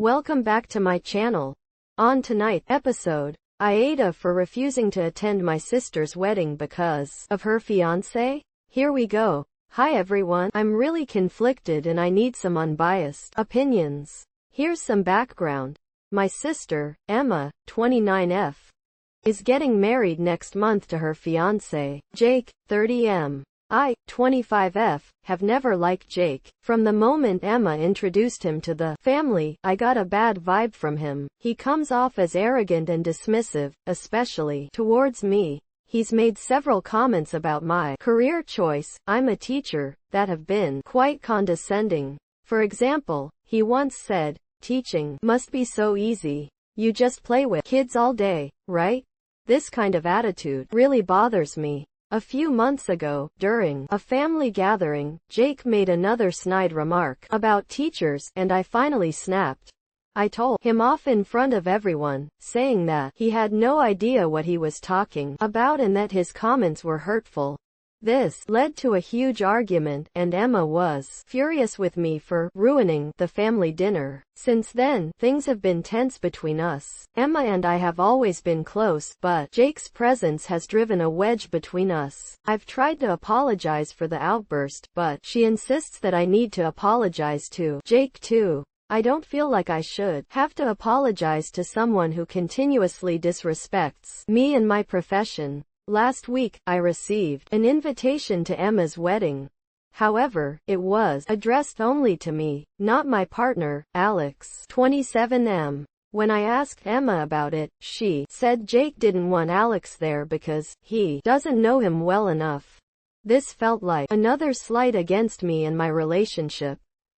Welcome back to my channel. On tonight's episode, AITA for refusing to attend my sister's wedding because of her fiancé? Here we go. Hi everyone, I'm really conflicted and I need some unbiased opinions. Here's some background. My sister, Emma, 29F, is getting married next month to her fiancé, Jake, 30M. I, 25F, have never liked Jake. From the moment Emma introduced him to the family, I got a bad vibe from him. He comes off as arrogant and dismissive, especially towards me. He's made several comments about my career choice, I'm a teacher, that have been quite condescending. For example, he once said, "Teaching must be so easy. You just play with kids all day, right?" This kind of attitude really bothers me. A few months ago, during a family gathering, Jake made another snide remark about teachers, and I finally snapped. I told him off in front of everyone, saying that he had no idea what he was talking about and that his comments were hurtful. This led to a huge argument, and Emma was furious with me for ruining the family dinner. Since then, things have been tense between us. Emma and I have always been close, but Jake's presence has driven a wedge between us. I've tried to apologize for the outburst, but she insists that I need to apologize to Jake too. I don't feel like I should have to apologize to someone who continuously disrespects me and my profession. Last week, I received an invitation to Emma's wedding. However, it was addressed only to me, not my partner, Alex, 27M. When I asked Emma about it, she said Jake didn't want Alex there because he doesn't know him well enough. This felt like another slight against me and my relationship.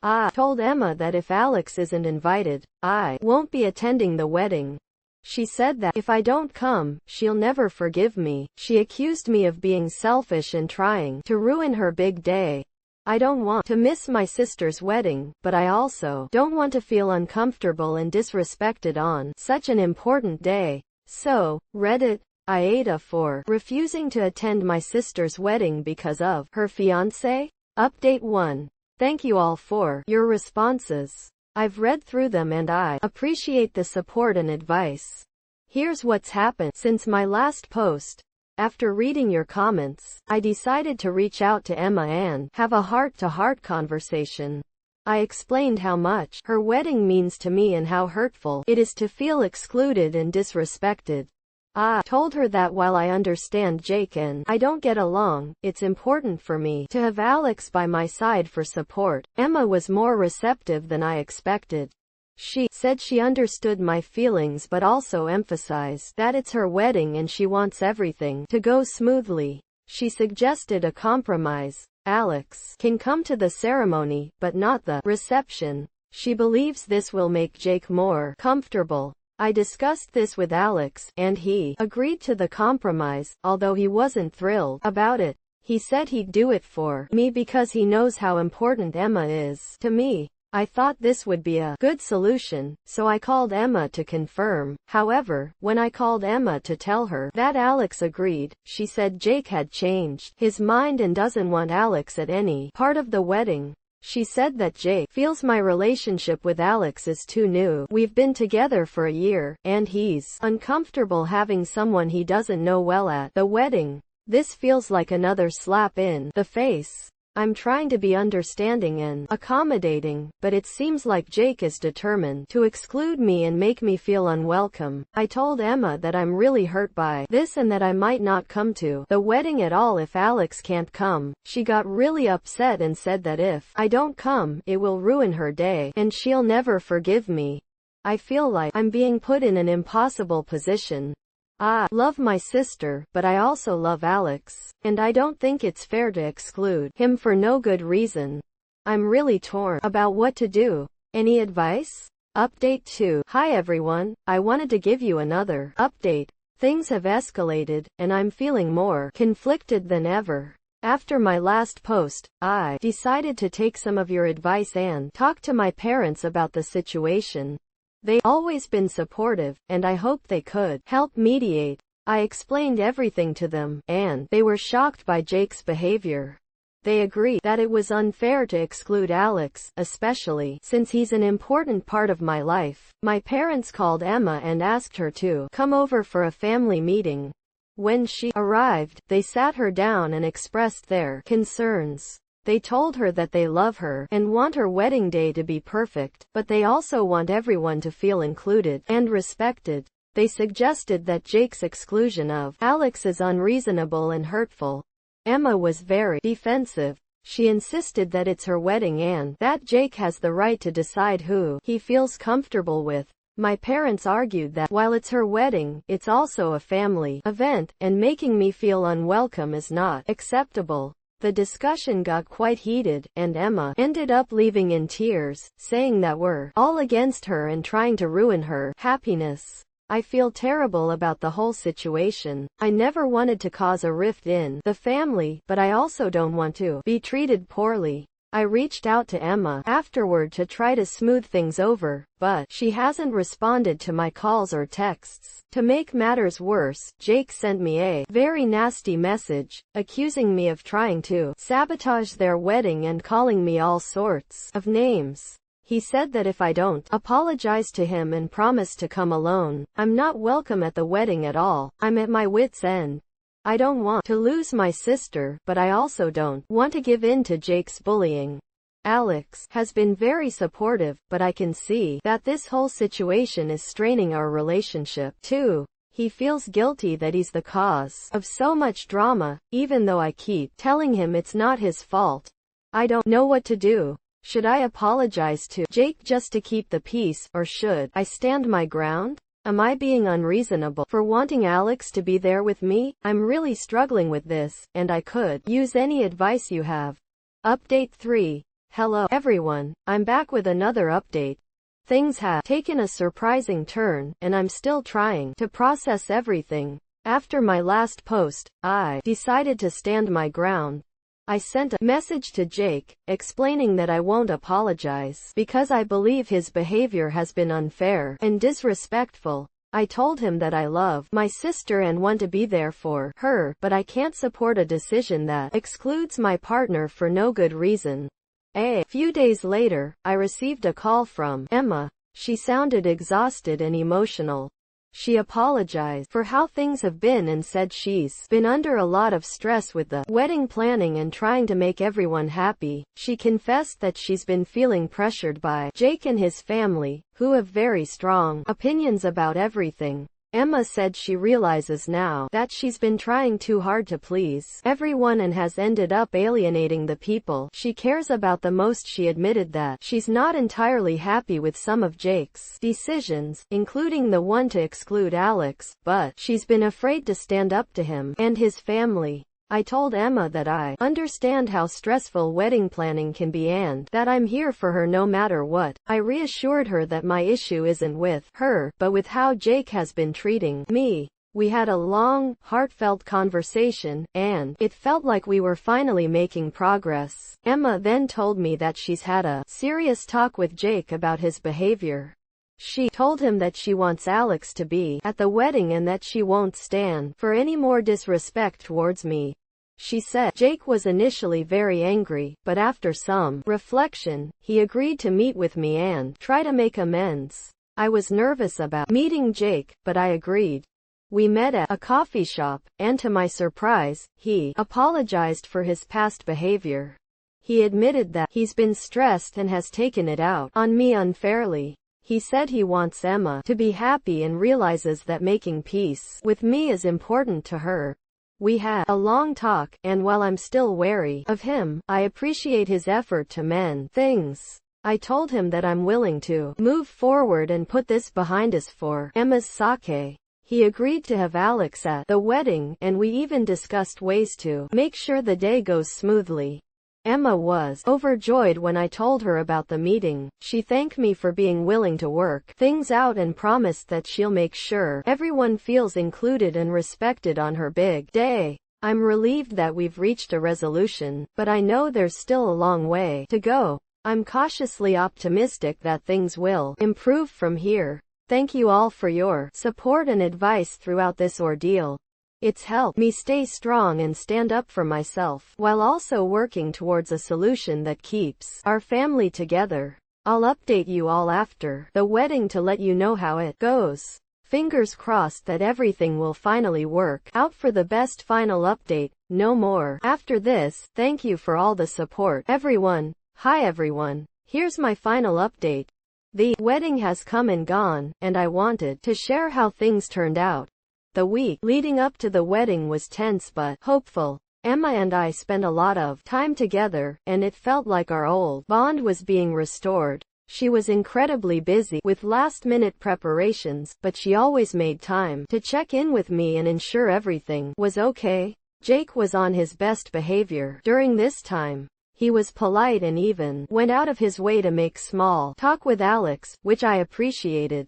I told Emma that if Alex isn't invited, I won't be attending the wedding. She said that if I don't come, she'll never forgive me. She accused me of being selfish and trying to ruin her big day. I don't want to miss my sister's wedding, but I also don't want to feel uncomfortable and disrespected on such an important day. So, Reddit, AITA for refusing to attend my sister's wedding because of her fiancé? Update 1. Thank you all for your responses. I've read through them and I appreciate the support and advice. Here's what's happened since my last post. After reading your comments, I decided to reach out to Emma and have a heart-to-heart conversation. I explained how much her wedding means to me and how hurtful it is to feel excluded and disrespected. I told her that while I understand Jake and I don't get along, it's important for me to have Alex by my side for support. Emma was more receptive than I expected. She said she understood my feelings but also emphasized that it's her wedding and she wants everything to go smoothly. She suggested a compromise. Alex can come to the ceremony, but not the reception. She believes this will make Jake more comfortable. I discussed this with Alex, and he agreed to the compromise, although he wasn't thrilled about it. He said he'd do it for me because he knows how important Emma is to me. I thought this would be a good solution, so I called Emma to confirm. However, when I called Emma to tell her that Alex agreed, she said Jake had changed his mind and doesn't want Alex at any part of the wedding. She said that Jake feels my relationship with Alex is too new. We've been together for a year, and he's uncomfortable having someone he doesn't know well at the wedding. This feels like another slap in the face. I'm trying to be understanding and accommodating, but it seems like Jake is determined to exclude me and make me feel unwelcome. I told Emma that I'm really hurt by this and that I might not come to the wedding at all if Alex can't come. She got really upset and said that if I don't come, it will ruin her day, and she'll never forgive me. I feel like I'm being put in an impossible position. I love my sister, but I also love Alex, and I don't think it's fair to exclude him for no good reason. I'm really torn about what to do. Any advice? Update 2. Hi everyone, I wanted to give you another update. Things have escalated, and I'm feeling more conflicted than ever. After my last post, I decided to take some of your advice and talk to my parents about the situation. They've always been supportive, and I hoped they could help mediate. I explained everything to them, and they were shocked by Jake's behavior. They agreed that it was unfair to exclude Alex, especially since he's an important part of my life. My parents called Emma and asked her to come over for a family meeting. When she arrived, they sat her down and expressed their concerns. They told her that they love her and want her wedding day to be perfect, but they also want everyone to feel included and respected. They suggested that Jake's exclusion of Alex is unreasonable and hurtful. Emma was very defensive. She insisted that it's her wedding and that Jake has the right to decide who he feels comfortable with. My parents argued that while it's her wedding, it's also a family event, and making me feel unwelcome is not acceptable. The discussion got quite heated, and Emma ended up leaving in tears, saying that we're all against her and trying to ruin her happiness. I feel terrible about the whole situation. I never wanted to cause a rift in the family, but I also don't want to be treated poorly. I reached out to Emma afterward to try to smooth things over, but she hasn't responded to my calls or texts. To make matters worse, Jake sent me a very nasty message, accusing me of trying to sabotage their wedding and calling me all sorts of names. He said that if I don't apologize to him and promise to come alone, I'm not welcome at the wedding at all. I'm at my wit's end. I don't want to lose my sister, but I also don't want to give in to Jake's bullying. Alex has been very supportive, but I can see that this whole situation is straining our relationship, too. He feels guilty that he's the cause of so much drama, even though I keep telling him it's not his fault. I don't know what to do. Should I apologize to Jake just to keep the peace, or should I stand my ground? Am I being unreasonable for wanting Alex to be there with me? I'm really struggling with this, and I could use any advice you have. Update 3. Hello, everyone. I'm back with another update. Things have taken a surprising turn, and I'm still trying to process everything. After my last post, I decided to stand my ground. I sent a message to Jake, explaining that I won't apologize because I believe his behavior has been unfair and disrespectful. I told him that I love my sister and want to be there for her, but I can't support a decision that excludes my partner for no good reason. A few days later, I received a call from Emma. She sounded exhausted and emotional. She apologized for how things have been and said she's been under a lot of stress with the wedding planning and trying to make everyone happy. She confessed that she's been feeling pressured by Jake and his family, who have very strong opinions about everything. Emma said she realizes now that she's been trying too hard to please everyone and has ended up alienating the people she cares about the most. She admitted that she's not entirely happy with some of Jake's decisions, including the one to exclude Alex, but she's been afraid to stand up to him and his family. I told Emma that I understand how stressful wedding planning can be and that I'm here for her no matter what. I reassured her that my issue isn't with her, but with how Jake has been treating me. We had a long, heartfelt conversation, and it felt like we were finally making progress. Emma then told me that she's had a serious talk with Jake about his behavior. She told him that she wants Alex to be at the wedding and that she won't stand for any more disrespect towards me. She said Jake was initially very angry, but after some reflection, he agreed to meet with me and try to make amends. I was nervous about meeting Jake, but I agreed. We met at a coffee shop, and to my surprise, he apologized for his past behavior. He admitted that he's been stressed and has taken it out on me unfairly. He said he wants Emma to be happy and realizes that making peace with me is important to her. We had a long talk, and while I'm still wary of him, I appreciate his effort to mend things. I told him that I'm willing to move forward and put this behind us for Emma's sake. He agreed to have Alex at the wedding, and we even discussed ways to make sure the day goes smoothly. Emma was overjoyed when I told her about the meeting. She thanked me for being willing to work things out and promised that she'll make sure everyone feels included and respected on her big day. I'm relieved that we've reached a resolution, but I know there's still a long way to go. I'm cautiously optimistic that things will improve from here. Thank you all for your support and advice throughout this ordeal. It's helped me stay strong and stand up for myself, while also working towards a solution that keeps our family together. I'll update you all after the wedding to let you know how it goes. Fingers crossed that everything will finally work out for the best. Final update, no more. After this, thank you for all the support, everyone. Hi everyone. Here's my final update. The wedding has come and gone, and I wanted to share how things turned out. The week leading up to the wedding was tense but hopeful. Emma and I spent a lot of time together, and it felt like our old bond was being restored. She was incredibly busy with last-minute preparations, but she always made time to check in with me and ensure everything was okay. Jake was on his best behavior during this time. He was polite and even went out of his way to make small talk with Alex, which I appreciated.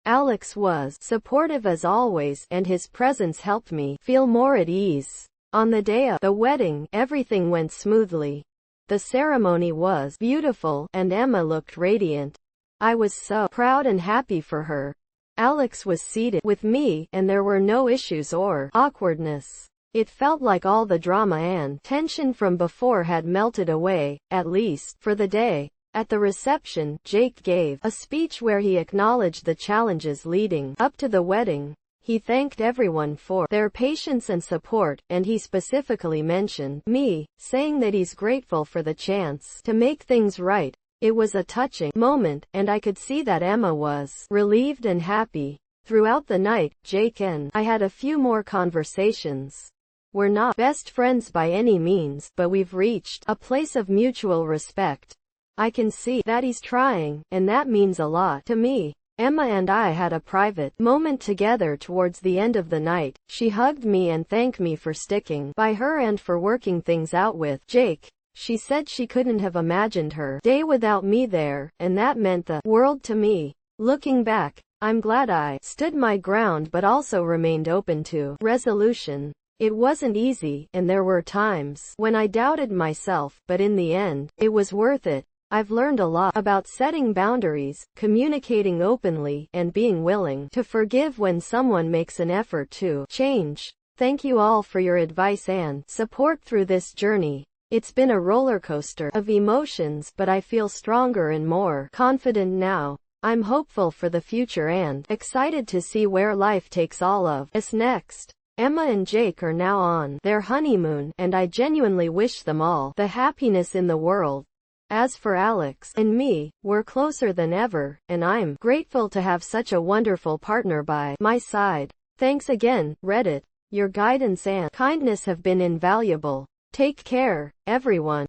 Alex was supportive as always, and his presence helped me feel more at ease. On the day of the wedding, everything went smoothly. The ceremony was beautiful, and Emma looked radiant. I was so proud and happy for her. Alex was seated with me, and there were no issues or awkwardness. It felt like all the drama and tension from before had melted away, at least for the day. At the reception, Jake gave a speech where he acknowledged the challenges leading up to the wedding. He thanked everyone for their patience and support, and he specifically mentioned me, saying that he's grateful for the chance to make things right. It was a touching moment, and I could see that Emma was relieved and happy. Throughout the night, Jake and I had a few more conversations. We're not best friends by any means, but we've reached a place of mutual respect. I can see that he's trying, and that means a lot to me. Emma and I had a private moment together towards the end of the night. She hugged me and thanked me for sticking by her and for working things out with Jake. She said she couldn't have imagined her day without me there, and that meant the world to me. Looking back, I'm glad I stood my ground but also remained open to resolution. It wasn't easy, and there were times when I doubted myself, but in the end, it was worth it. I've learned a lot about setting boundaries, communicating openly, and being willing to forgive when someone makes an effort to change. Thank you all for your advice and support through this journey. It's been a roller coaster of emotions, but I feel stronger and more confident now. I'm hopeful for the future and excited to see where life takes all of us next. Emma and Jake are now on their honeymoon, and I genuinely wish them all the happiness in the world. As for Alex and me, we're closer than ever, and I'm grateful to have such a wonderful partner by my side. Thanks again, Reddit. Your guidance and kindness have been invaluable. Take care, everyone.